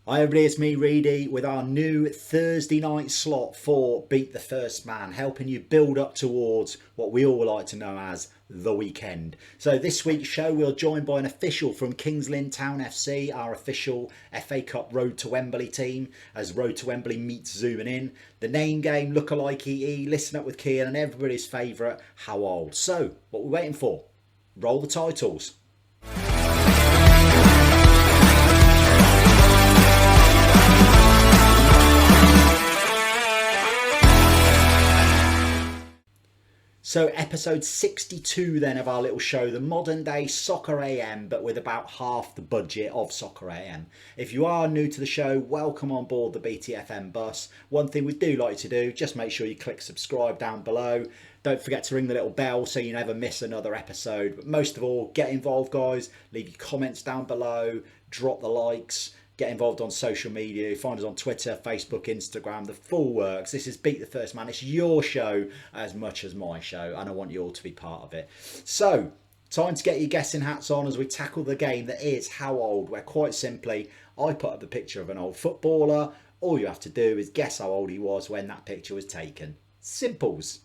Hi everybody, it's me Reedy with our new Thursday night slot for Beat the First Man, helping you build up towards what we all like to know as the weekend. So this week's show we're joined by an official from Kings Lynn Town FC, our official FA Cup Road to Wembley team, as Road to Wembley meets zooming in. The name game, lookalike EE, listen up with Kian and everybody's favourite, How Old. So, what we're waiting for? Roll the titles. So episode 62 then of our little show, the modern day Soccer AM, but with about half the budget of Soccer AM. If you are new to the show, welcome on board the BTFM bus. One thing we do like to do, just make sure you click subscribe down below. Don't forget to ring the little bell so you never miss another episode. But most of all, get involved guys, leave your comments down below, drop the likes. Get involved on social media. Find us on Twitter, Facebook, Instagram, the full works. This is Beat the First Man. It's your show as much as my show, and I want you all to be part of it. So, time to get your guessing hats on as we tackle the game that is How Old, where quite simply, I put up the picture of an old footballer. All you have to do is guess how old he was when that picture was taken. Simples.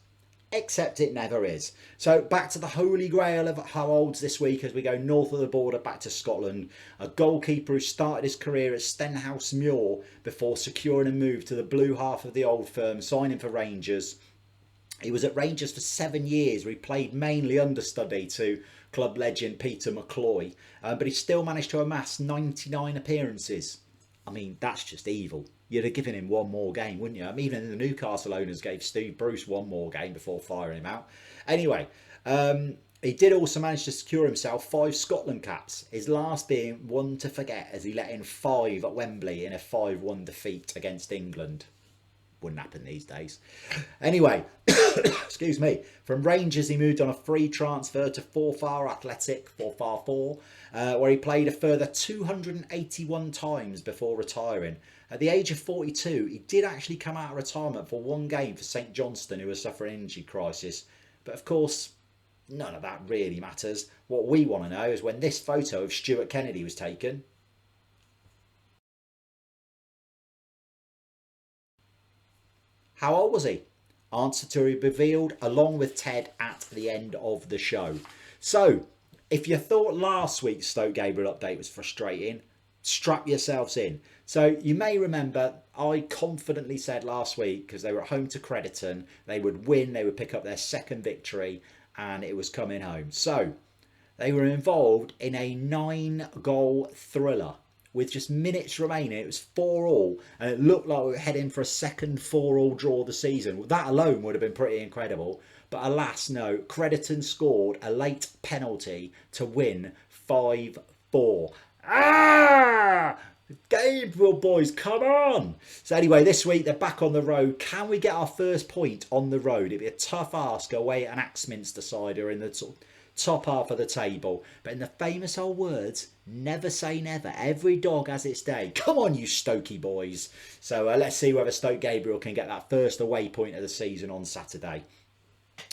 Except it never is. So back to the holy grail of how old's this week as we go north of the border back to Scotland. A goalkeeper who started his career at Stenhouse Muir before securing a move to the blue half of the old firm, signing for Rangers. He was at Rangers for 7 years where he played mainly understudy to club legend Peter McCloy, but he still managed to amass 99 appearances. I mean, that's just evil. You'd have given him one more game, wouldn't you? I mean, even the Newcastle owners gave Steve Bruce one more game before firing him out. Anyway, he did also manage to secure himself 5 Scotland caps, his last being one to forget as he let in 5 at Wembley in a 5-1 defeat against England. Wouldn't happen these days. Anyway, excuse me. From Rangers, he moved on a free transfer to Forfar Athletic, Forfar 4, where he played a further 281 times before retiring. At the age of 42, he did actually come out of retirement for one game for St Johnstone, who was suffering an energy crisis. But of course, none of that really matters. What we want to know is when this photo of Stuart Kennedy was taken. How old was he? Answer to be revealed along with Ted at the end of the show. So, if you thought last week's Stoke Gabriel update was frustrating, strap yourselves in. So, you may remember I confidently said last week, because they were at home to Crediton, they would win, they would pick up their second victory, and it was coming home. So, they were involved in a 9-goal thriller. With just minutes remaining, it was 4-4, and it looked like we were heading for a second 4-4 draw of the season. That alone would have been pretty incredible. But alas, no. Crediton scored a late penalty to win 5-4. Ah! Gabriel boys, come on! So anyway, this week they're back on the road. Can we get our first point on the road? It'd be a tough ask away at an Axminster side or in the sort of top half of the table. But in the famous old words, never say never. Every dog has its day. Come on, you Stokey boys. So let's see whether Stoke Gabriel can get that first away point of the season on Saturday.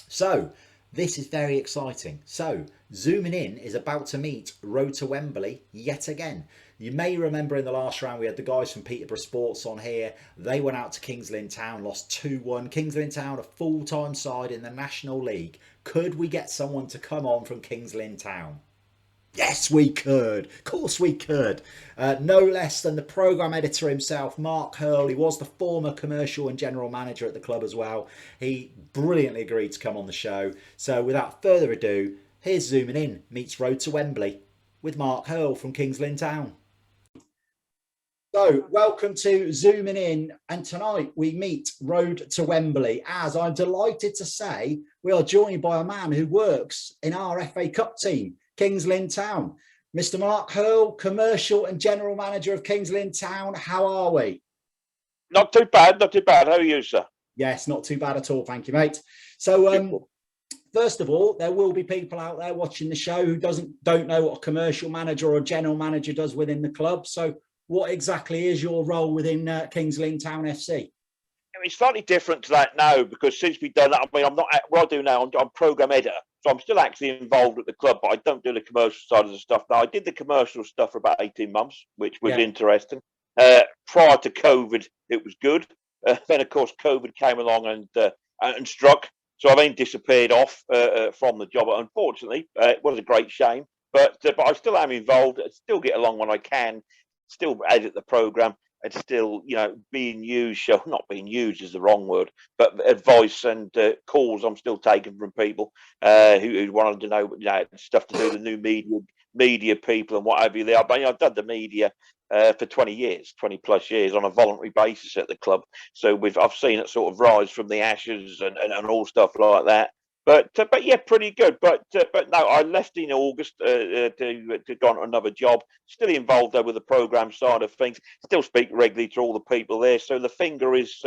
So this is very exciting. So zooming in is about to meet Road to Wembley yet again. You may remember in the last round we had the guys from Peterborough Sports on here. They went out to Kings Lynn Town, lost 2-1. Kings Lynn Town, a full-time side in the National League. Could we get someone to come on from Kings Lynn Town? Yes, we could. Of course we could. No less than the programme editor himself, Mark Hearle. He was the former commercial and general manager at the club as well. He brilliantly agreed to come on the show. So without further ado, here's Zooming In meets Road to Wembley with Mark Hearle from Kings Lynn Town. So, welcome to Zooming In, and tonight we meet Road to Wembley, as I'm delighted to say we are joined by a man who works in our FA Cup team, Kings Lynn Town. Mr. Mark Hearle, Commercial and General Manager of Kings Lynn Town, how are we? Not too bad, not too bad. How are you, sir? Yes, not too bad at all, thank you, mate. So, first of all, there will be people out there watching the show who don't know what a commercial manager or a general manager does within the club. So, what exactly is your role within Kings Lynn Town FC? It's slightly different to that now because since we've done that, I mean, I'm not what I do now. I'm program editor, so I'm still actually involved at the club, but I don't do the commercial side of the stuff now. I did the commercial stuff for about 18 months, which was interesting. Prior to COVID, it was good. Then, of course, COVID came along and struck. So I then disappeared off from the job. Unfortunately, it was a great shame. But I still am involved. I still get along when I can. Still edit the program. It's still, being used. Not being used is the wrong word, but advice and calls I'm still taking from people who wanted to know, stuff to do with the new media people and what have you. I've done the media for 20 years, 20 plus years on a voluntary basis at the club. So I've seen it sort of rise from the ashes and all stuff like that. But yeah, pretty good. But no, I left in August to go on to another job. Still involved though with the program side of things. Still speak regularly to all the people there. So the finger is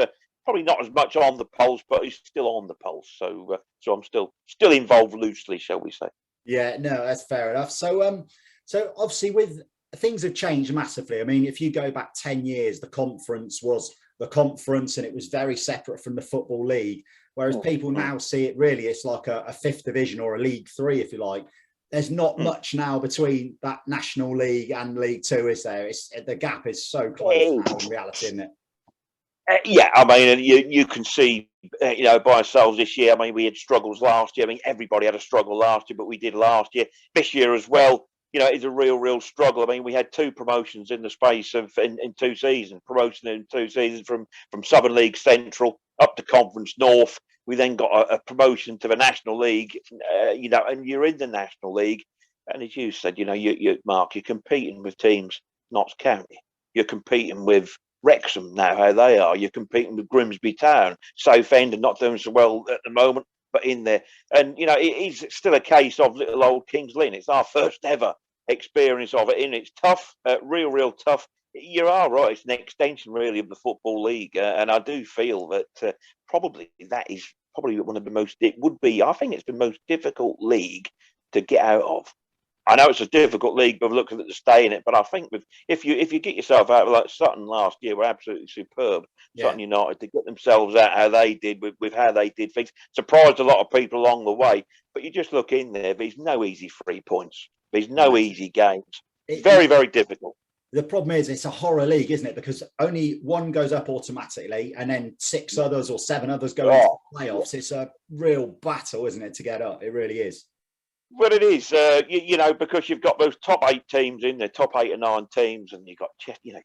probably not as much on the pulse, but it's still on the pulse. So I'm still involved loosely, shall we say? Yeah, no, that's fair enough. So so obviously with things have changed massively. I mean, if you go back 10 years, the conference was the conference and it was very separate from the Football League. Whereas people now see it really, it's like a fifth division or a League Three, if you like. There's not much now between that National League and League Two, is there? The gap is so close now in reality, isn't it? Yeah, I mean, you can see, by ourselves this year. I mean, we had struggles last year. I mean, everybody had a struggle last year, but we did last year. This year as well, it's a real struggle. I mean, we had two promotions in the space of in 2 seasons. Promotion in 2 seasons from Southern League Central up to Conference North. We then got a promotion to the National League, and you're in the National League. And as you said, Mark, you're competing with teams, Notts County. You're competing with Wrexham now, how they are. You're competing with Grimsby Town, Southend, and not doing so well at the moment, but in there. And, it is still a case of little old Kings Lynn. It's our first ever experience of it, and it's tough, real tough. You are right. It's an extension, really, of the Football League, and I do feel that probably that is probably one of the most. It would be. I think it's the most difficult league to get out of. I know it's a difficult league, but looking at the stay in it. But I think if you get yourself out, like Sutton last year, were absolutely superb. Yeah. Sutton United, to get themselves out how they did with how they did things, surprised a lot of people along the way. But you just look in there. There's no easy 3 points. There's no easy games. Very difficult. The problem is it's a horror league, isn't it? Because only one goes up automatically, and then 6 others or 7 others go into the playoffs. It's a real battle, isn't it, to get up? It really is. Well, it is, because you've got those top 8 teams in there, top 8 or 9 teams, and you've got,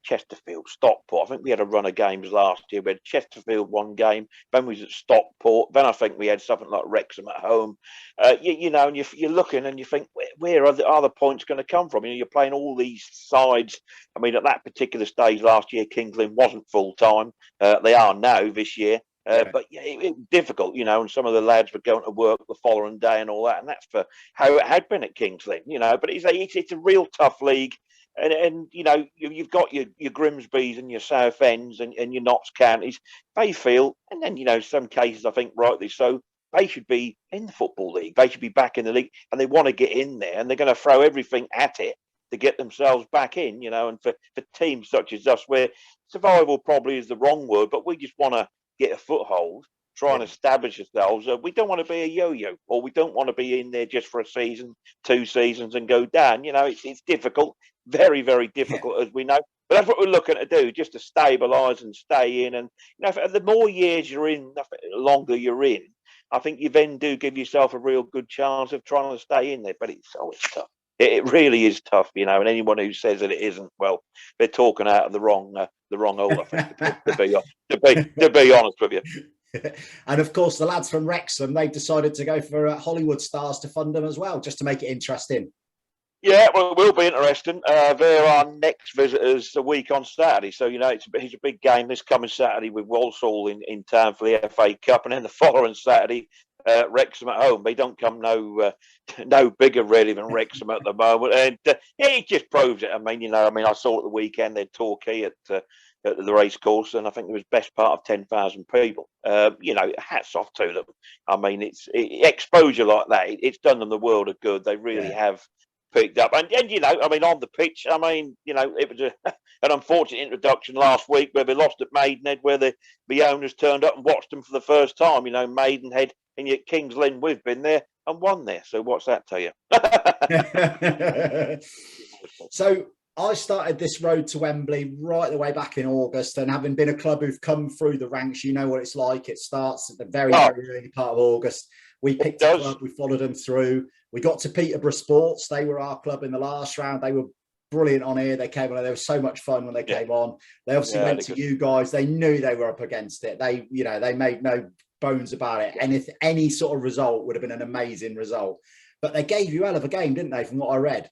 Chesterfield, Stockport. I think we had a run of games last year. We had Chesterfield 1 game, then we was at Stockport. Then I think we had something like Wrexham at home. And you're looking and you think, where are the points going to come from? You're playing all these sides. I mean, at that particular stage last year, Kings Lynn wasn't full time. They are now this year. But it was difficult, and some of the lads were going to work the following day and all that, and that's for how it had been at Kings Lynn, But it's a real tough league, and you've got your Grimsbys and your Southends and your Notts Counties. They feel, and then some cases I think rightly so, they should be in the Football League. They should be back in the league, and they want to get in there, and they're going to throw everything at it to get themselves back in, And for teams such as us, where survival probably is the wrong word, but we just want to get a foothold, try and establish ourselves. We don't want to be a yo-yo, or we don't want to be in there just for a season, 2 seasons and go down. It's difficult, very difficult, as we know. But that's what we're looking to do, just to stabilise and stay in. And the more years you're in, the longer you're in, I think you then do give yourself a real good chance of trying to stay in there. But it's tough. It really is tough, and anyone who says that it isn't, well, they're talking out of the wrong hole, I think, to be honest with you. And of course, the lads from Wrexham, they've decided to go for Hollywood stars to fund them as well, just to make it interesting. Yeah, well, it will be interesting. They're our next visitors a week on Saturday. So, it's a big game this coming Saturday with Walsall in town for the FA Cup. And then the following Saturday, Wrexham at home. They don't come no bigger, really, than Wrexham at the moment. And it just proves it. I saw at the weekend they're Torquay at the race course, and I think it was best part of 10,000 people. Hats off to them. I mean, it's exposure like that. It's done them the world of good. They really have picked up, and on the pitch, it was an unfortunate introduction last week where they lost at Maidenhead, where the owners turned up and watched them for the first time. Maidenhead, and yet Kings Lynn, we've been there and won there. So what's that tell you? So I started this road to Wembley right the way back in August, and having been a club who've come through the ranks, you know what it's like. It starts at the very, Oh, very early part of August. We it picked a does. club, we followed them through. We got to Peterborough Sports. They were our club in the last round. They were brilliant on here. They came on. They were so much fun when they Yeah, came on. They obviously yeah, went to you guys. They knew they were up against it. They, you know, they made no bones about it. And if any sort of result would have been an amazing result. But they gave you hell of a game, didn't they? From what I read.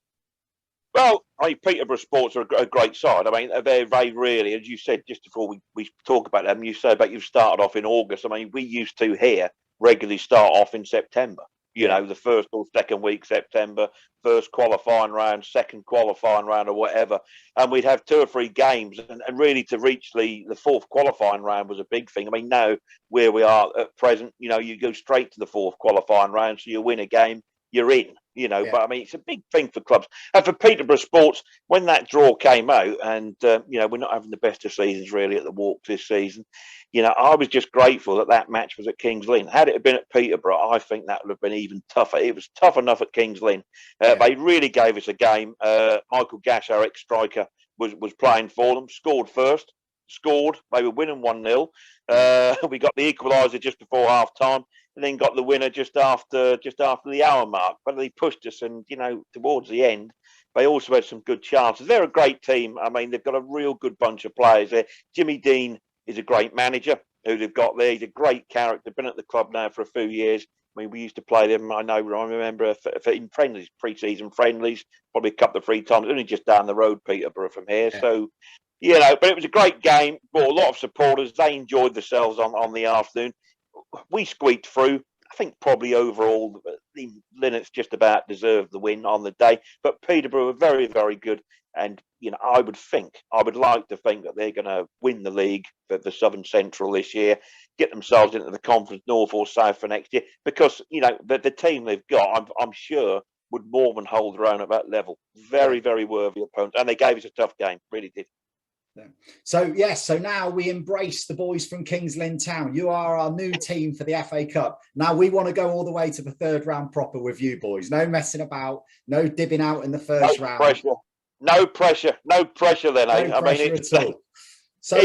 Well, I mean, Peterborough Sports are a great side. I mean, they really, as you said just before we talk about them, you say about you've started off in August. I mean, we used to here regularly start off in September. You Yeah, know, the first or second week September, first qualifying round, second qualifying round, or whatever, and we'd have 2 or 3 games, and really to reach the fourth qualifying round was a big thing. I mean, now where we are at present, you know, you go straight to the fourth qualifying round, so you win a game, you're in. You know, yeah, but I mean, it's a big thing for clubs. And for Peterborough Sports, when that draw came out, and you know, we're not having the best of seasons really at the Walks this season. You know, I was just grateful that that match was at Kings Lynn. Had it been at Peterborough, I think that would have been even tougher. It was tough enough at Kings Lynn. yeah. They really gave us a game. Michael Gash, our ex-striker, was playing for them. Scored first. Scored. They were winning 1-0. Yeah. We got the equaliser just before half time, and then got the winner just after the hour mark. But they pushed us, and you know, towards the end, they also had some good chances. They're a great team. I mean, they've got a real good bunch of players there. Jimmy Dean is a great manager who they've got there. He's a great character. Been at the club now for a few years. I mean, we used to play them. I remember for in friendlies, pre-season friendlies, probably a couple of 3 times. Only just down the road, Peterborough from here. Yeah. So, you know, but it was a great game. Brought a lot of supporters. They enjoyed themselves on the afternoon. We squeaked through. I think probably overall, the Linnets just about deserved the win on the day. But Peterborough were very, very good. And, you know, I would like to think that they're going to win the league for the Southern Central this year, get themselves into the Conference North or South for next year. Because, you know, the team they've got, I'm sure, would more than hold their own at that level. Yeah. Very, very worthy opponents. And they gave us a tough game, really did. Yeah. So yes, so now we embrace the boys from Kings Lynn Town. You are our new team for the FA Cup. Now we want to go all the way to the third round proper with you boys. No messing about, no dibbing out in the first No round. pressure. No pressure. No pressure then, eh? No I mean, pressure it's at all. So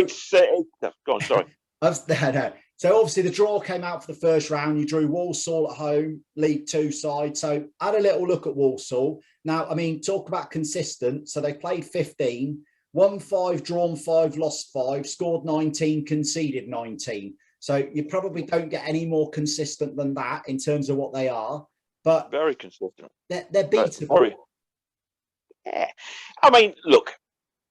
go on, sorry. no. So obviously the draw came out for the first round. You drew Walsall at home, League Two side. So had a little look at Walsall. Now, I mean, talk about consistent. So they played 15, won 5, drawn 5, lost 5, scored 19, conceded 19. So you probably don't get any more consistent than that in terms of what they are. But Very consistent. they're beatable. Very, yeah. I mean, look,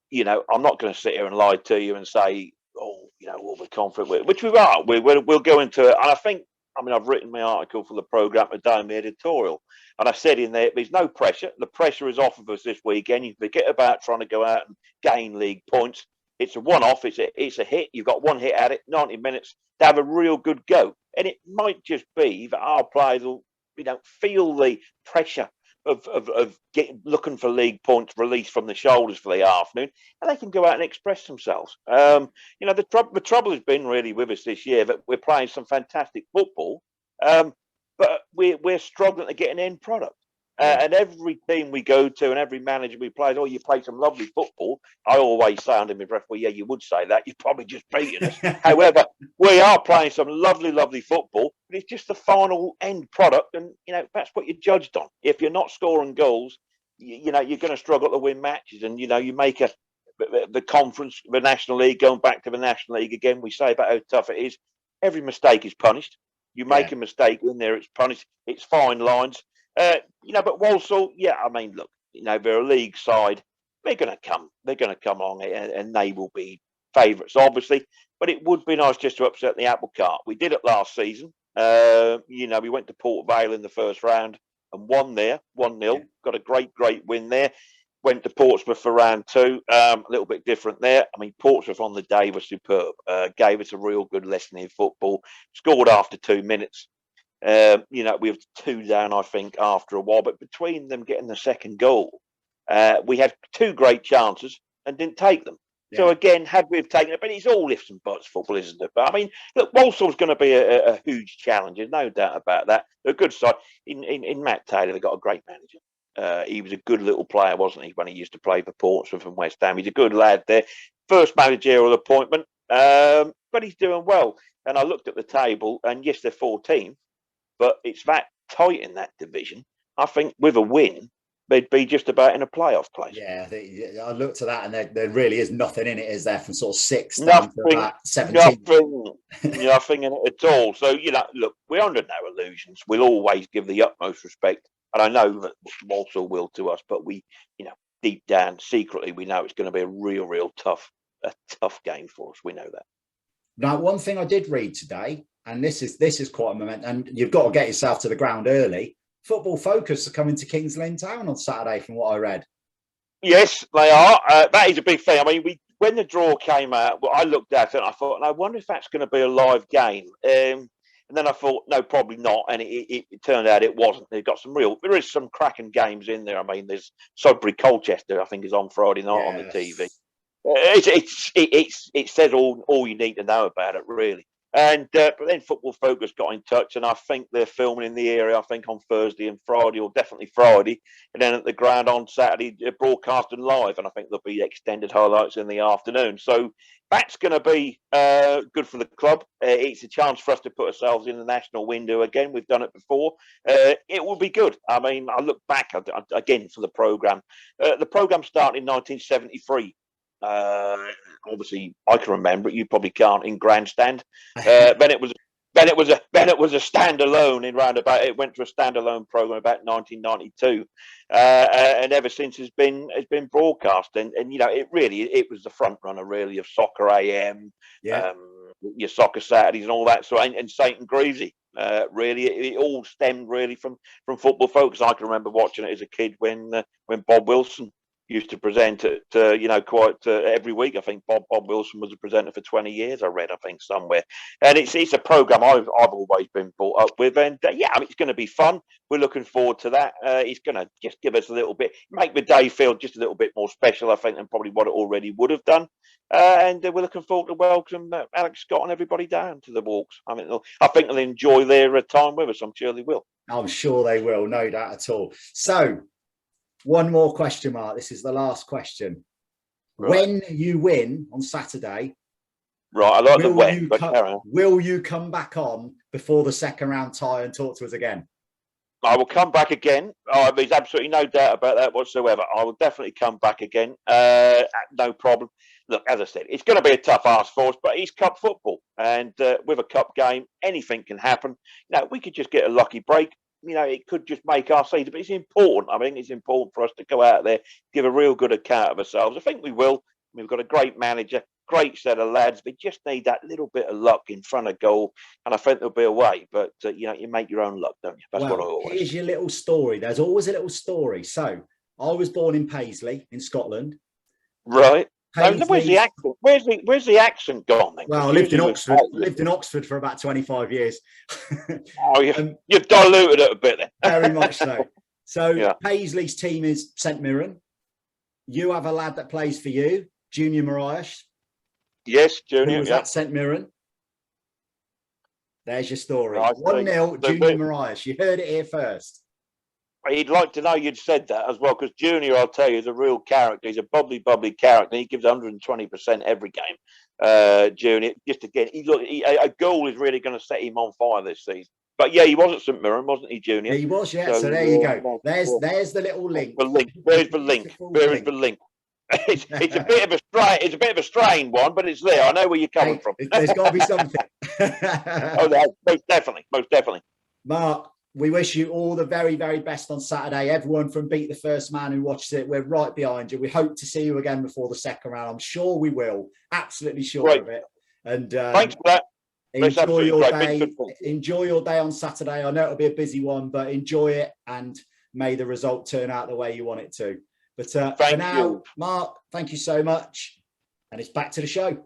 you know, I'm not going to sit here and lie to you and say, oh, you know, we'll be confident, which we are. We'll go into it. And I think, I mean, I've written my article for the programme today, my editorial, and I said in there, there's no pressure. The pressure is off of us this weekend. You forget about trying to go out and gain league points. It's a one-off. It's a hit. You've got one hit at it, 90 minutes to have a real good go. And it might just be that our players will, you know, feel the pressure of looking for league points released from the shoulders for the afternoon, and they can go out and express themselves. You know, the trouble has been really with us this year that we're playing some fantastic football, but we're struggling to get an end product. Yeah. And every team we go to and every manager we play, oh, you play some lovely football. I always say under my breath, well, yeah, you would say that. You're probably just beating us. However, we are playing some lovely, lovely football, but it's just the final end product. And, you know, that's what you're judged on. If you're not scoring goals, you know, you're going to struggle to win matches. And, you know, you make the conference, the National League, going back to the National League again, we say about how tough it is. Every mistake is punished. You make a mistake in there, it's punished. It's fine lines. You know, but Walsall, yeah, I mean, look, you know, they're a league side. They're going to come along and they will be favourites, obviously. But it would be nice just to upset the apple cart. We did it last season. You know, we went to Port Vale in the first round and won there, 1-0. Yeah. Got a great win there. Went to Portsmouth for round 2. A little bit different there. I mean, Portsmouth on the day was superb. Gave us a real good lesson in football. Scored after 2 minutes. You know, we were 2 down, I think, after a while. But between them getting the second goal, we had 2 great chances and didn't take them. Yeah. So again, had we have taken it, but it's all ifs and buts football, isn't it? But I mean, look, Walsall's going to be a huge challenge. There's no doubt about that. They're a good side. In Matt Taylor, they've got a great manager. He was a good little player, wasn't he, when he used to play for Portsmouth and West Ham? He's a good lad there. First managerial appointment, but he's doing well. And I looked at the table, and yes, they're 14th, but it's that tight in that division. I think with a win, they'd be just about in a playoff place. Yeah, I looked at that, and there really is nothing in it, is there, from sort of 6 down Nothing, to about 17? nothing in it at all. So, look, we're under no illusions. We'll always give the utmost respect. And I know that Walsall will to us, but we, deep down, secretly, we know it's going to be a real tough game for us. We know that. Now, one thing I did read today, and this is quite a moment, and you've got to get yourself to the ground early. Football Focus are coming to Kings Lynn Town on Saturday, from what I read. Yes, they are. That is a big thing. I mean, when the draw came out, I looked at it and I thought, I wonder if that's going to be a live game. And then I thought, no, probably not. And it turned out it wasn't. There is some cracking games in there. I mean, there's Sudbury Colchester, I think, is on Friday night on the TV. It says all you need to know about it, really. And but then Football Focus got in touch, and I think they're filming in the area. I think on Thursday and Friday, or definitely Friday, and then at the ground on Saturday, broadcasting live. And I think there'll be extended highlights in the afternoon. So that's going to be good for the club. It's a chance for us to put ourselves in the national window again. We've done it before. It will be good. I mean, I look back again for the program. The program started in 1973. Obviously, I can remember it. You probably can't. In Grandstand. Then it was a standalone in roundabout. It went to a standalone program about 1992, and ever since has been broadcast. And it was the front runner really of Soccer AM, your Soccer Saturdays and all that. So and Saint and Greavesy. Really, it all stemmed really from Football Focus. I can remember watching it as a kid when Bob Wilson used to present it, quite every week. I think Bob Wilson was a presenter for 20 years. I read, I think, somewhere, and it's a program I've always been brought up with, and it's going to be fun. We're looking forward to that. It's going to just give us a little bit, make the day feel just a little bit more special, I think, than probably what it already would have done. And we're looking forward to welcome Alex Scott and everybody down to the Walks. I think they'll enjoy their time with us. I'm sure they will. I'm sure they will, no doubt at all. So, one more question, Mark. This is the last question. Right. When you win on Saturday, right? I like the when, will you come back on before the second round tie and talk to us again? I will come back again. There's absolutely no doubt about that whatsoever. I will definitely come back again. No problem. Look, as I said, it's going to be a tough ask for us, but it's cup football, and with a cup game, anything can happen. We could just get a lucky break. It could just make our season, but it's important. I mean, it's important for us to go out there, give a real good account of ourselves. I think we will. We've got a great manager, great set of lads. We just need that little bit of luck in front of goal, and I think there'll be a way. But, you make your own luck, don't you? That's what I always here's your little story. There's always a little story. So, I was born in Paisley in Scotland. Right. Where's the accent? Where's the accent gone then? Well, I lived in Oxford. Lived in Oxford for about 25 years. You've diluted it a bit then. Very much so. So Paisley's team is St Mirren. You have a lad that plays for you, Junior Mariah. Yes, Junior. Who was at St Mirren. There's your story. 1-0, Junior Mariah. You heard it here first. He'd like to know you'd said that as well, because Junior, I'll tell you, is a real character. He's a bubbly character. He gives 120% every game. Junior, just again, a goal is really going to set him on fire this season. But he was at St Mirren, wasn't he, Junior? He was, yeah. So there you go. There's the little link. Where's the link? Where is the link? It's a bit of a strained one, but it's there. I know where you're coming from. There's got to be something. Most definitely. Mark, we wish you all the very, very best on Saturday. Everyone from Beat the First Man who watches it, we're right behind you. We hope to see you again before the second round. I'm sure we will. Absolutely sure of it. And thanks for that. Enjoy your day. Enjoy your day on Saturday. I know it'll be a busy one, but enjoy it, and may the result turn out the way you want it to. But for now, Mark, thank you so much. And it's back to the show.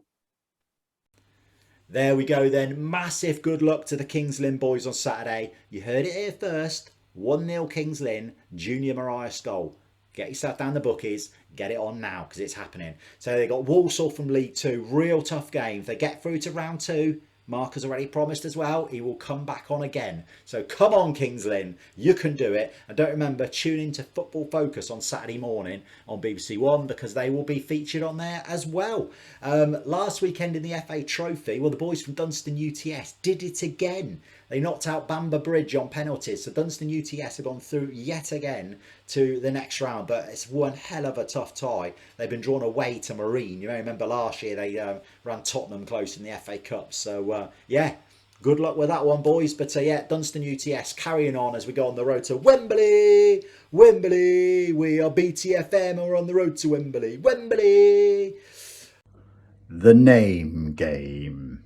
There we go then. Massive good luck to the Kings Lynn boys on Saturday. You heard it here first. 1-0 Kings Lynn, Junior Mariah goal. Get yourself down the bookies. Get it on now because it's happening. So they got Walsall from League 2. Real tough game. If they get through to round 2, Mark has already promised as well, he will come back on again. So come on, Kings Lynn, you can do it. And don't remember, tune in to Football Focus on Saturday morning on BBC One, because they will be featured on there as well. Last weekend in the FA Trophy, well, the boys from Dunstan UTS did it again. They knocked out Bamber Bridge on penalties. So Dunstan UTS have gone through yet again to the next round. But it's one hell of a tough tie. They've been drawn away to Marine. You may remember last year they ran Tottenham close in the FA Cup. So, yeah, good luck with that one, boys. But, yeah, Dunstan UTS carrying on as we go on the road to Wemberley. Wemberley. We are BTFM and we're on the road to Wemberley. Wemberley. The name game.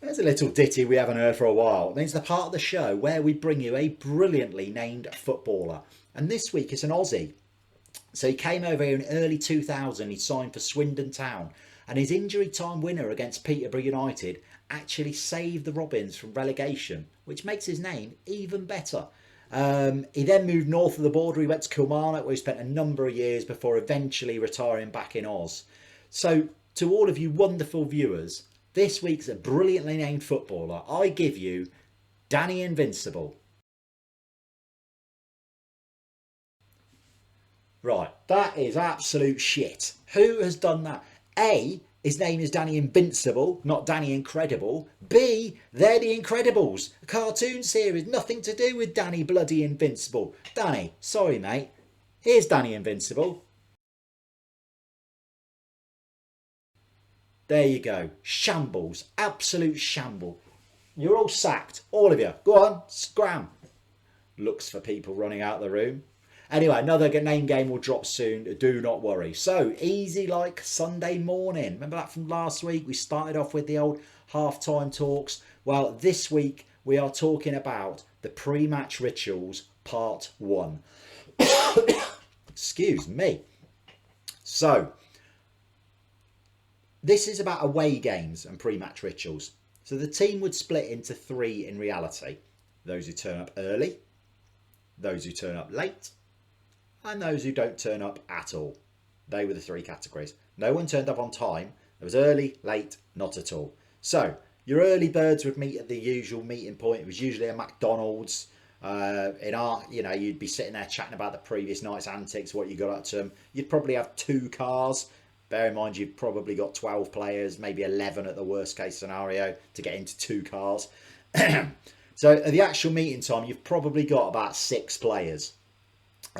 There's a little ditty we haven't heard for a while. It means the part of the show where we bring you a brilliantly named footballer. And this week it's an Aussie. So he came over here in early 2000. He signed for Swindon Town. And his injury time winner against Peterborough United actually saved the Robins from relegation, which makes his name even better. He then moved north of the border. He went to Kilmarnock, where he spent a number of years before eventually retiring back in Oz. So to all of you wonderful viewers, this week's a brilliantly named footballer. I give you Danny Invincible. Right, that is absolute shit. Who has done that? A, his name is Danny Invincible, not Danny Incredible. B, they're the Incredibles. A cartoon series, nothing to do with Danny bloody Invincible. Danny, sorry mate. Here's Danny Invincible. There you go. Shambles. Absolute shamble. You're all sacked. All of you. Go on. Scram. Looks for people running out of the room. Anyway, another name game will drop soon. Do not worry. So, easy like Sunday morning. Remember that from last week? We started off with the old half-time talks. Well, this week we are talking about the pre-match rituals part 1. Excuse me. So, this is about away games and pre-match rituals. So the team would split into 3 in reality. Those who turn up early, those who turn up late, and those who don't turn up at all. They were the 3 categories. No one turned up on time. There was early, late, not at all. So your early birds would meet at the usual meeting point. It was usually a McDonald's. You'd be sitting there chatting about the previous night's antics, what you got up to them. You'd probably have 2 cars. Bear in mind, you've probably got 12 players, maybe 11 at the worst case scenario to get into 2 cars. So at the actual meeting time, you've probably got about 6 players.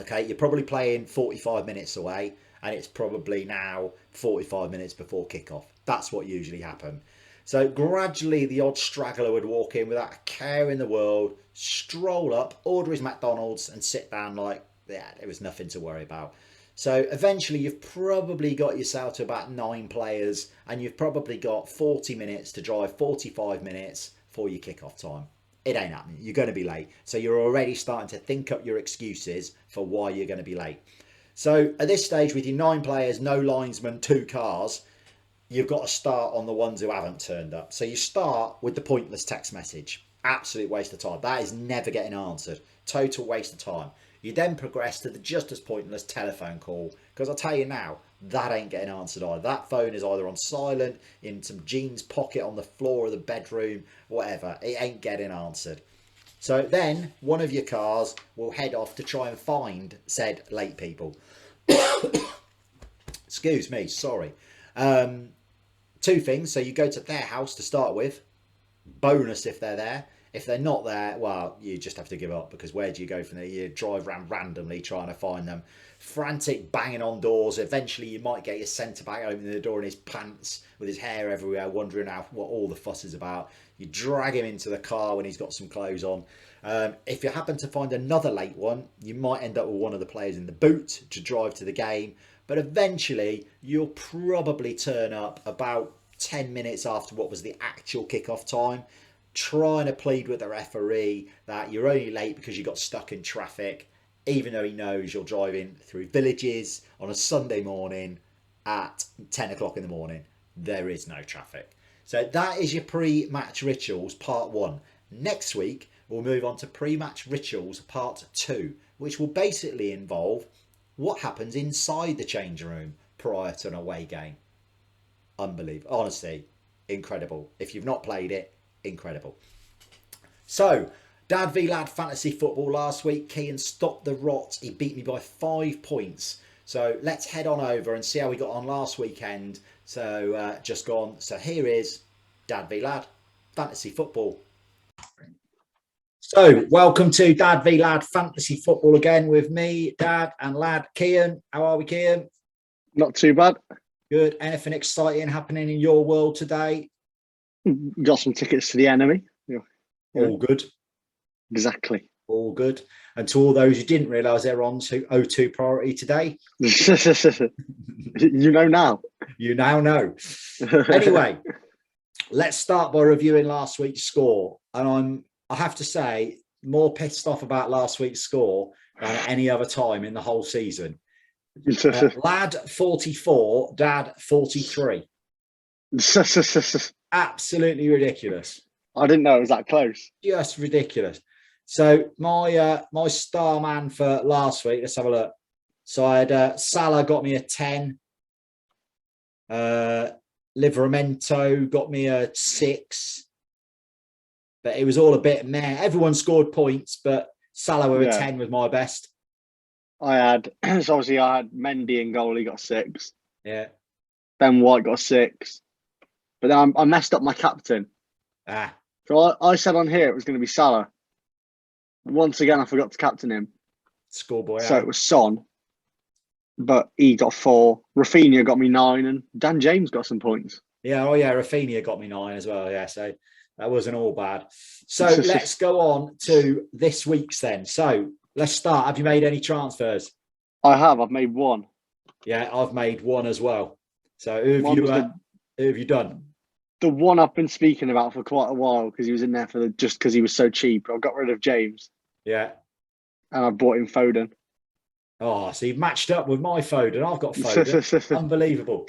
Okay, you're probably playing 45 minutes away, and it's probably now 45 minutes before kickoff. That's what usually happened. So gradually, the odd straggler would walk in without a care in the world, stroll up, order his McDonald's, and sit down like, yeah, there was nothing to worry about. So eventually you've probably got yourself to about 9 players, and you've probably got 40 minutes to drive 45 minutes for your kickoff time. It ain't happening. You're going to be late. So you're already starting to think up your excuses for why you're going to be late. So at this stage, with your 9 players, no linesmen, 2 cars, you've got to start on the ones who haven't turned up. So you start with the pointless text message. Absolute waste of time. That is never getting answered. Total waste of time. You then progress to the just as pointless telephone call, because I'll tell you now, that ain't getting answered either. That phone is either on silent, in some jeans pocket on the floor of the bedroom, whatever. It ain't getting answered. So then one of your cars will head off to try and find said late people. Excuse me, sorry. 2 things. So you go to their house to start with. Bonus if they're there. If they're not there, well, you just have to give up, because where do you go from there? You drive around randomly trying to find them. Frantic banging on doors. Eventually you might get your centre-back opening the door in his pants with his hair everywhere, wondering what all the fuss is about. You drag him into the car when he's got some clothes on. If you happen to find another late one, you might end up with one of the players in the boot to drive to the game. But eventually you'll probably turn up about 10 minutes after what was the actual kickoff time, trying to plead with the referee that you're only late because you got stuck in traffic, even though he knows you're driving through villages on a Sunday morning at 10 o'clock in the morning. There is no traffic. So that is your pre-match rituals part 1. Next week we'll move on to pre-match rituals part 2, which will basically involve what happens inside the change room prior to an away game. Unbelievable. Honestly, incredible. If you've not played it, incredible. So, Dad v Lad Fantasy Football last week. Kean stopped the rot. He beat me by 5 points. So, let's head on over and see how we got on last weekend. So, just gone. So, here is Dad v Lad Fantasy Football. So, welcome to Dad v Lad Fantasy Football again with me, Dad, and Lad Kean. How are we, Kean? Not too bad. Good. Anything exciting happening in your world today? Got some tickets to the enemy. Yeah. All good. Exactly. All good. And to all those who didn't realise they're on to O2 priority today, You know now. you now know. Anyway, let's start by reviewing last week's score. And I have to say, more pissed off about last week's score than at any other time in the whole season. Lad 44, Dad 43. Absolutely ridiculous. I didn't know it was that close. Just ridiculous. So my star man for last week, let's have a look. So I had Salah got me a 10. Livramento got me a 6. But it was all a bit meh. Everyone scored points, but Salah with a 10 was my best. I had, so obviously I had Mendy in goal, he got 6. Yeah. Ben White got 6. But then I messed up my captain. So I said on here it was going to be Salah. Once again, I forgot to captain him. Schoolboy. So it was Son. But he got 4. Rafinha got me 9. And Dan James got some points. Yeah, Rafinha got me 9 as well. Yeah, so that wasn't all bad. So let's go on to this week's then. So let's start. Have you made any transfers? I have. I've made 1. Yeah, I've made 1 as well. So who have you done? The one I've been speaking about for quite a while because he was in there just because he was so cheap. I got rid of James. Yeah. And I bought in Foden. Oh, so you've matched up with my Foden. I've got Foden. Unbelievable.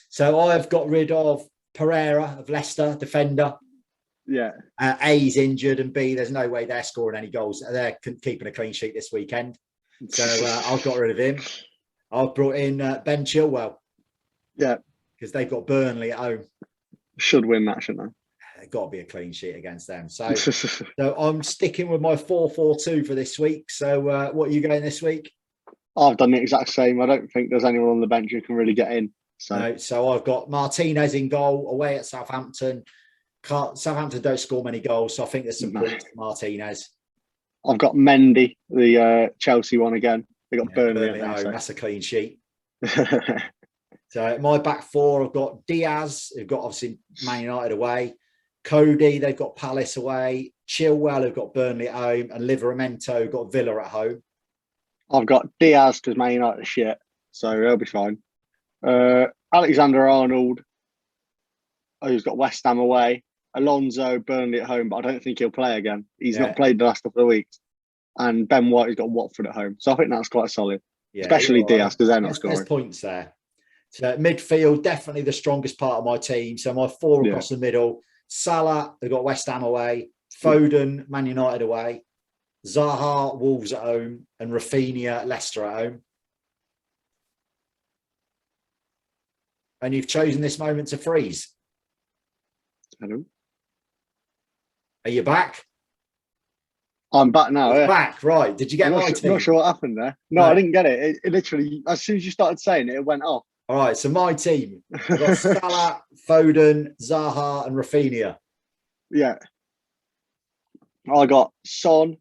So I've got rid of Pereira of Leicester, defender. Yeah. A's injured and B, there's no way they're scoring any goals. They're keeping a clean sheet this weekend. So I've got rid of him. I've brought in Ben Chilwell. Yeah. Because they've got Burnley at home. Should win that, shouldn't they? They've got to be a clean sheet against them. So I'm sticking with my 4-4-2 for this week. So what are you going this week? I've done the exact same. I don't think there's anyone on the bench who can really get in. So I've got Martinez in goal away at Southampton. Southampton don't score many goals, so I think there's some points for Martinez. I've got Mendy, the Chelsea one again. They got Burnley at home. That's a clean sheet. So my back 4, I've got Diaz, who've got obviously Man United away. Cody, they've got Palace away. Chilwell, who've got Burnley at home. And Livramento, who've got Villa at home. I've got Diaz because Man United are shit, so he'll be fine. Alexander-Arnold, who's got West Ham away. Alonso, Burnley at home, but I don't think he'll play again. He's not played the last couple of weeks. And Ben White has got Watford at home. So I think that's quite solid, especially Diaz because they're not scoring. There's points there. So midfield, definitely the strongest part of my team. So my 4 across the middle. Salah, they've got West Ham away. Foden, Man United away. Zaha, Wolves at home. And Rafinha, Leicester at home. And you've chosen this moment to freeze. Hello. Are you back? I'm back now. You're back, right. Did you get my team? I'm not sure what happened there. No, I didn't get it. It literally, as soon as you started saying it, it went off. All right, so my team. I've got Salah, Foden, Zaha, and Rafinha. Yeah. I got Son,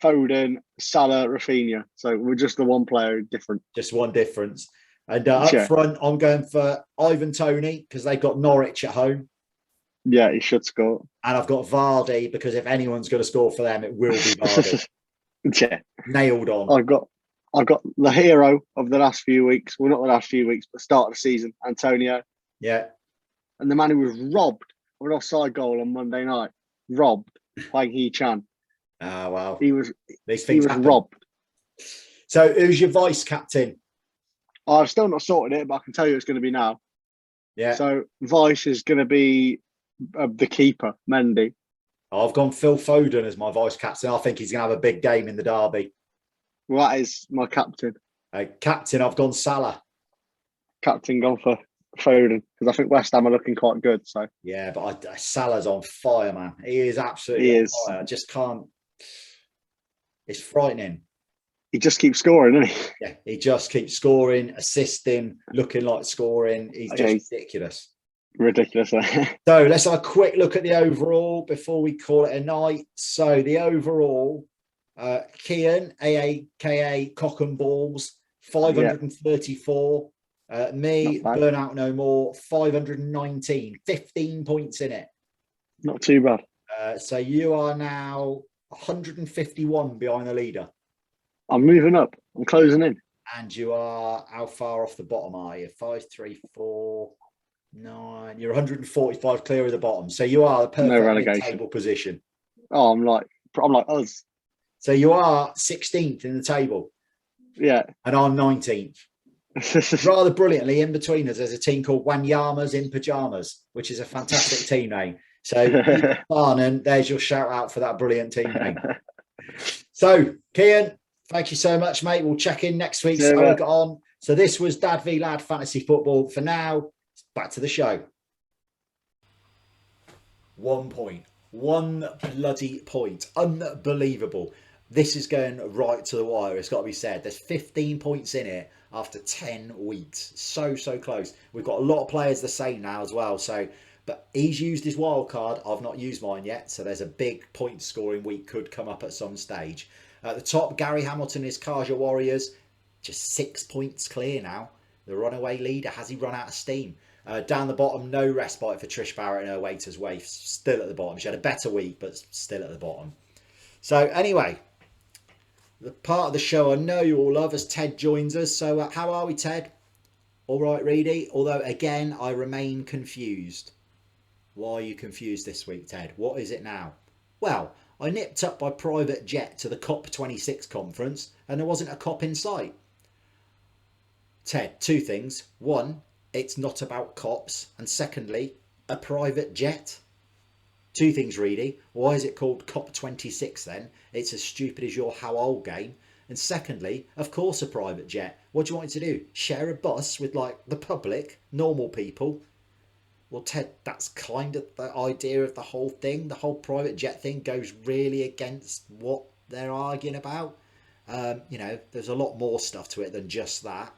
Foden, Salah, Rafinha. So we're just the one player different. Just one difference. And up front, I'm going for Ivan Toney because they've got Norwich at home. Yeah, he should score. And I've got Vardy because if anyone's going to score for them, it will be Vardy. Yeah. Nailed on. I've got the hero of the last few weeks. Well, not the last few weeks, but start of the season, Antonio. Yeah. And the man who was robbed of an offside goal on Monday night. Robbed by He-Chan. Oh, wow. He was happen. robbed. So who's your vice captain? I've still not sorted it, but I can tell you it's going to be now. Yeah. So vice is going to be the keeper, Mendy. I've gone Phil Foden as my vice captain. I think he's going to have a big game in the derby. Well, that is my captain. Captain, I've gone Salah. Captain gone for Foden, because I think West Ham are looking quite good. So Yeah, but Salah's on fire, man. He is absolutely he on is. fire. I just can't. It's frightening. He just keeps scoring, doesn't he? Yeah, he just keeps scoring, assisting, looking like scoring. He's just ridiculous. Ridiculous. So let's have a quick look at the overall before we call it a night. So the overall, Kian, AAKA Cock and Balls, 534. Me, Burnout No More, 519. 15 points in it. Not too bad. So you are now 151 behind the leader. I'm moving up. I'm closing in. And you are, how far off the bottom are you? 5, 3, 4, 9. You're 145 clear of the bottom. So you are the perfect mid-table position. Oh, I'm like us. So you are 16th in the table. Yeah. And I'm 19th. Rather brilliantly, in between us, there's a team called Wanyamas in Pajamas, which is a fantastic team name. So, Barnum, there's your shout out for that brilliant team name. So, Kian, thank you so much, mate. We'll check in next week. So we got on. So this was Dad v Lad Fantasy Football. For now, back to the show. 1 point. 1 bloody point. Unbelievable. This is going right to the wire. It's got to be said. There's 15 points in it after 10 weeks. So close. We've got a lot of players the same now as well. So, but he's used his wild card. I've not used mine yet. So there's a big point scoring week could come up at some stage. At the top, Gary Hamilton is Kaja Warriors. Just 6 points clear now. The runaway leader. Has he run out of steam? Down the bottom, no respite for Trish Barrett and her waiter's waif. Still at the bottom. She had a better week, but still at the bottom. So anyway, the part of the show I know you all love as Ted joins us. So how are we, Ted? All right, Reedy? Although, again, I remain confused. Why are you confused this week, Ted? What is it now? Well, I nipped up by private jet to the COP26 conference and there wasn't a COP in sight. Ted, 2 things. 1, it's not about cops. And secondly, a private jet. 2 things, Reedy. Why is it called COP26 then? It's as stupid as your how old game. And secondly, of course a private jet. What do you want it to do? Share a bus with like the public, normal people? Well, Ted, that's kind of the idea of the whole thing. The whole private jet thing goes really against what they're arguing about. There's a lot more stuff to it than just that.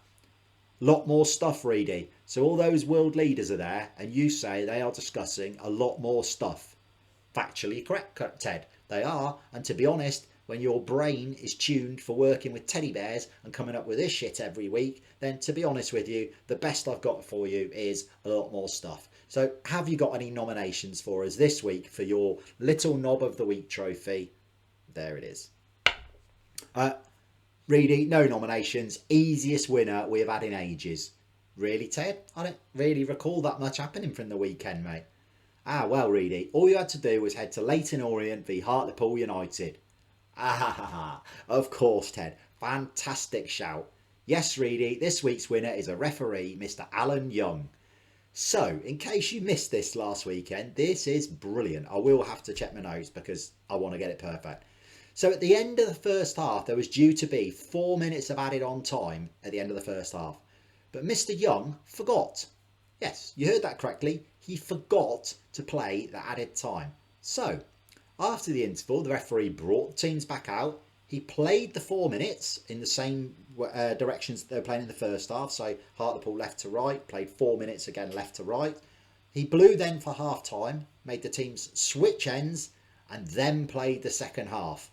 Lot more stuff, Reedy. So all those world leaders are there and you say they are discussing a lot more stuff. Factually correct, Ted. They are. And to be honest, when your brain is tuned for working with teddy bears and coming up with this shit every week, then to be honest with you, the best I've got for you is a lot more stuff. So have you got any nominations for us this week for your Little Knob of the Week trophy? There it is. Reedy, no nominations. Easiest winner we have had in ages. Really, Ted? I don't really recall that much happening from the weekend, mate. Well, Reedy, all you had to do was head to Leyton Orient v Hartlepool United. Of course, Ted. Fantastic shout. Yes, Reedy, this week's winner is a referee, Mr. Alan Young. So, in case you missed this last weekend, this is brilliant. I will have to check my notes because I want to get it perfect. So, at the end of the first half, there was due to be 4 minutes of added on time at the end of the first half. But Mr. Young forgot. Yes, you heard that correctly. He forgot to play the added time. So, after the interval, the referee brought the teams back out. He played the 4 minutes in the same directions that they were playing in the first half. So Hartlepool left to right, played 4 minutes again left to right. He blew then for half time, made the teams switch ends and then played the second half.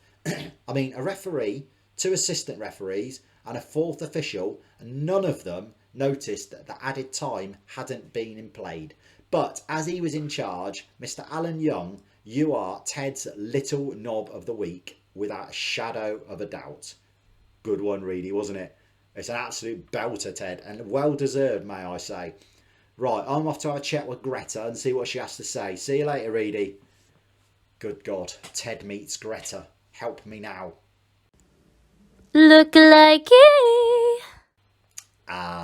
I mean, a referee, 2 assistant referees and a 4th official, and none of them noticed that the added time hadn't been played. But as he was in charge, Mr. Alan Young, you are Ted's Little Knob of the Week, without a shadow of a doubt. Good one, Reedy, wasn't it? It's an absolute belter, Ted, and well deserved, may I say. Right, I'm off to have a chat with Greta and see what she has to say. See you later, Reedy. Good God, Ted meets Greta. Help me now. Look like it.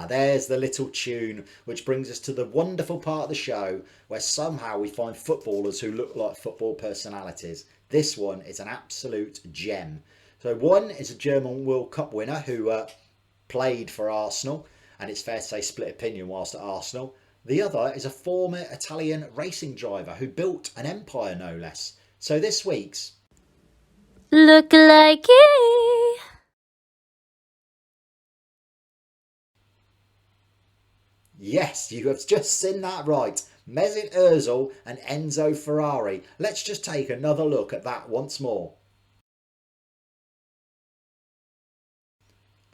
There's the little tune, which brings us to the wonderful part of the show where somehow we find footballers who look like football personalities. This one is an absolute gem. So one is a German World Cup winner who played for Arsenal, and it's fair to say split opinion whilst at Arsenal. The other is a former Italian racing driver who built an empire, no less. So this week's Look like it. Yes, you have just seen that right. Mesut Ozil and Enzo Ferrari. Let's just take another look at that once more.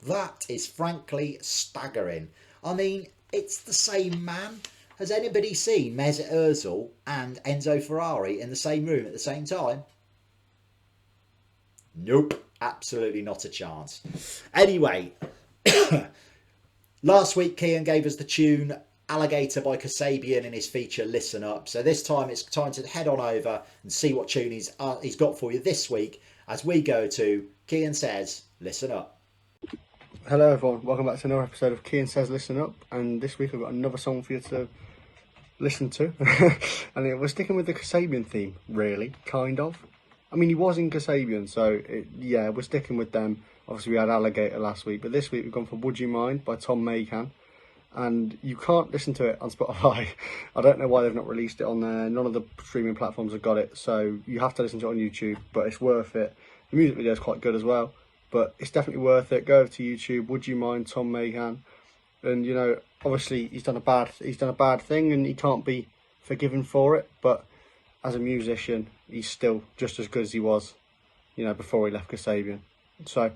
That is frankly staggering. I mean, it's the same man. Has anybody seen Mesut Ozil and Enzo Ferrari in the same room at the same time? Nope, absolutely not a chance. Anyway, last week Kian gave us the tune Alligator by Kasabian in his feature Listen Up. So this time it's time to head on over and see what tune he's got for you this week as we go to Kian Says Listen Up. Hello everyone, welcome back to another episode of Kian Says Listen Up, and this week I've got another song for you to listen to. And we're sticking with the Kasabian theme, really, kind of. I mean, he was in Kasabian, so yeah, we're sticking with them. Obviously we had Alligator last week, but this week we've gone for Would You Mind by Tom Maycan. And you can't listen to it on Spotify. I don't know why they've not released it on there. None of the streaming platforms have got it, so you have to listen to it on YouTube, but it's worth it. The music video is quite good as well, but it's definitely worth it. Go over to YouTube, Would You Mind, Tom Maycan. And you know, obviously he's done a bad thing and he can't be forgiven for it, but as a musician he's still just as good as he was, you know, before he left Kasabian. So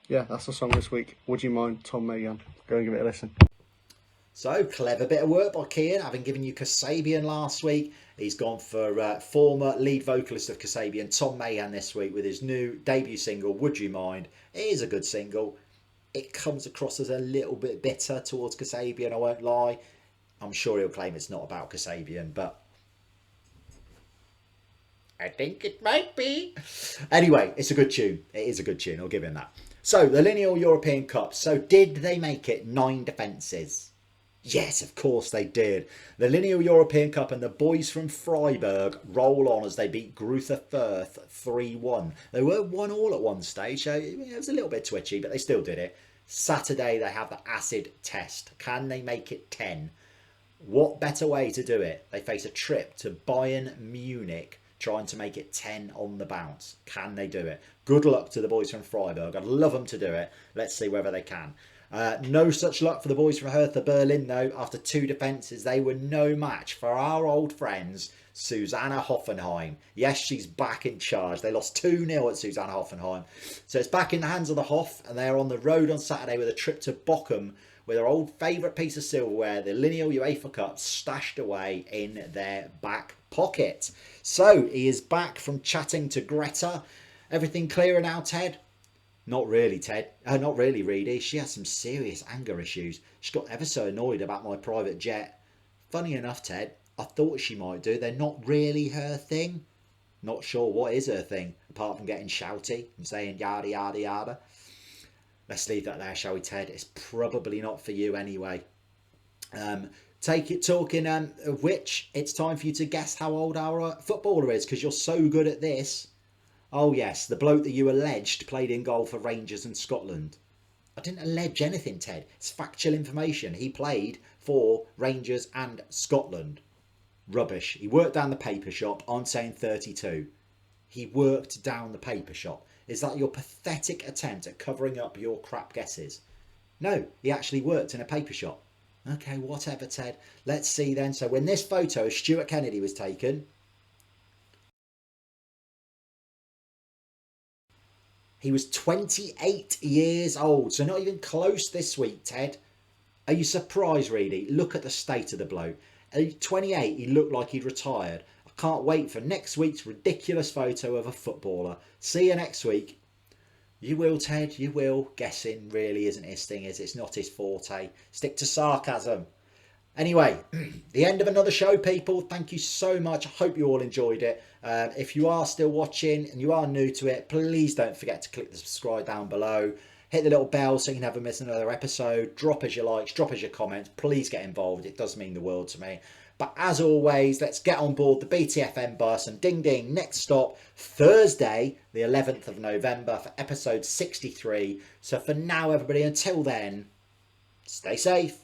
yeah, that's the song this week. Would You Mind, Tom Maycan. Go and give it a listen. So, clever bit of work by Kian. Having given you Kasabian last week, he's gone for former lead vocalist of Kasabian, Tom Mayhan, this week with his new debut single, Would You Mind. It is a good single. It comes across as a little bit bitter towards Kasabian, I won't lie. I'm sure he'll claim it's not about Kasabian, but I think it might be. Anyway, it's a good tune. It is a good tune, I'll give him that. So, the Lineal European Cup. So, did they make it 9 defences? Yes, of course they did. The Lineal European Cup and the boys from Freiburg roll on as they beat Greuther Fürth 3-1. They were 1-1 at one stage, so it was a little bit twitchy, but they still did it. Saturday they have the acid test. Can they make it 10? What better way to do it? They face a trip to Bayern Munich, trying to make it 10 on the bounce. Can they do it? Good luck to the boys from Freiburg. I'd love them to do it. Let's see whether they can. No such luck for the boys from Hertha Berlin, though. After 2 defences, they were no match for our old friends, Susanna Hoffenheim. Yes, she's back in charge. They lost 2-0 at Susanna Hoffenheim. So it's back in the hands of the Hoff, and they are on the road on Saturday with a trip to Bochum with their old favourite piece of silverware, the Lineal UEFA Cup, stashed away in their back pocket. So he is back from chatting to Greta. Everything clearer now, Ted? Not really, Ted. Not really, Reedy. She has some serious anger issues. She got ever so annoyed about my private jet. Funny enough, Ted, I thought she might do. They're not really her thing. Not sure what is her thing, apart from getting shouty and saying yada, yada, yada. Let's leave that there, shall we, Ted? It's probably not for you anyway. Talking of which, it's time for you to guess how old our footballer is, because you're so good at this. Oh yes, the bloke that you alleged played in goal for Rangers and Scotland. I didn't allege anything, Ted. It's factual information. He played for Rangers and Scotland. Rubbish. He worked down the paper shop. I'm saying 32. He worked down the paper shop. Is that your pathetic attempt at covering up your crap guesses? No, he actually worked in a paper shop. Okay, whatever, Ted. Let's see then. So when this photo of Stuart Kennedy was taken, he was 28 years old, so not even close this week, Ted. Are you surprised, Reedy? Look at the state of the bloke. At 28, he looked like he'd retired. I can't wait for next week's ridiculous photo of a footballer. See you next week. You will, Ted, you will. Guessing really isn't his thing, is it? It's not his forte. Stick to sarcasm. Anyway, the end of another show, people. Thank you so much. I hope you all enjoyed it. If you are still watching and you are new to it, please don't forget to click the subscribe down below. Hit the little bell so you never miss another episode. Drop us your likes, drop us your comments. Please get involved. It does mean the world to me. But as always, let's get on board the BTFM bus and ding ding, next stop, Thursday, the 11th of November for episode 63. So for now, everybody, until then, stay safe.